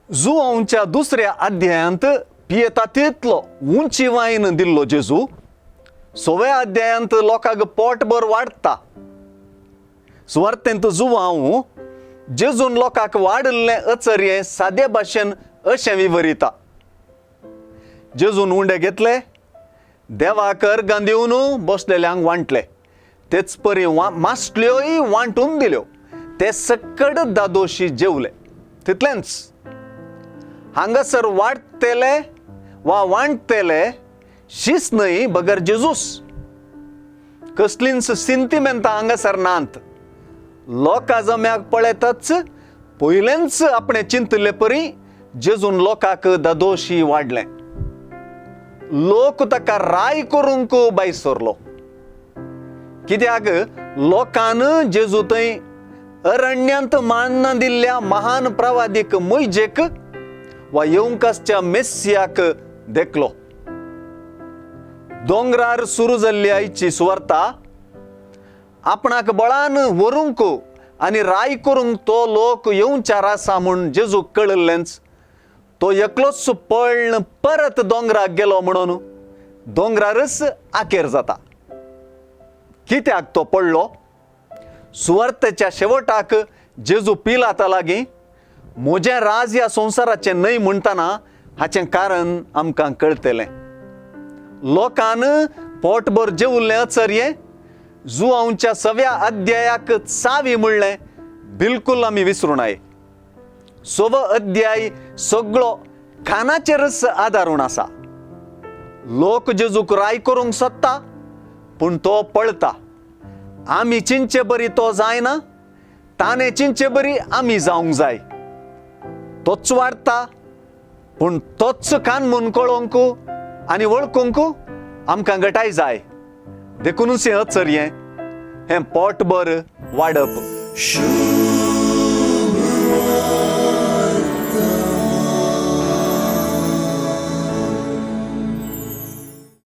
जुआंच्या दुसऱ्या अध्यायांत पियेतातेतलो उंची वाईन दिल्लो जेजू 6व्या अध्यायांत लोकांक पोटभर वाडटा. सुवार्तेंत जुआंव जेजून लोकांक वाडल्लें अचर्ये सादे भाशेन अशें विवरिता. जेजून उंडे घेतले, देवाक अर्गां दिवन बसलेल्यांक वांटले, तेच परी मासल्योय वांटून दिल्यो, ते सकड दादोशी जेवले. तितलेंच हांगासर वाडटेले वा वांटतेले शीस न्हय बगर जेजूस. कसलींच सिंतिमेंतां हांगासर नांत. लोकां जम्याक पळयतच पयलेंच आपणे चिंतले परी जेजून लोकांक दादोशी वाडले. लोक ताका राय करूंक भायर सरलो. कित्याक लोकान जेजू थंय अरण्यांत मान्न दिल्ल्या महान प्रवादीक मोइजेक वा येवंकासच्या मेस्सियाक देखलो. दोंगरार सुरू जाल्ली आयची सुवार्ता आपणाक बळान व्हरूंक आनी राय करूंक तो लोक येवचार आसा म्हूण जेजूक कळिल्लेंच तो एकलोच पळण परत दोंगराक गेलो म्हणून दोंगरारच आखेर जाता. कित्याक तो पडलो? सुवार्तेच्या शेवटाक जेजू पिलाता लागीं म्हजें राज ह्या संवसाराचें न्हय म्हणटना हाचें कारण आमकां कळटलें. लोकान पोटभर जेवल्लें अचर्ये जुआंवच्या 6व्या अध्यायाक चावी म्हणलें बिलकुल आमी विसरूं नये. 6वो अध्याय सगळो खानाचेरच आदारून आसा. लोक जेजूक राय करूंक सोदता पूण तो पळता. आमी चिंचे बरी तो जायना, ताणें चिंचे बरी आमी जावंक जाय. तोच वाडटा पूण तोच कान कळोवंक आनी वळखूंक आमकां गटाय जाय. देखूनच हें अचर्ये हें पोटभर वाडप.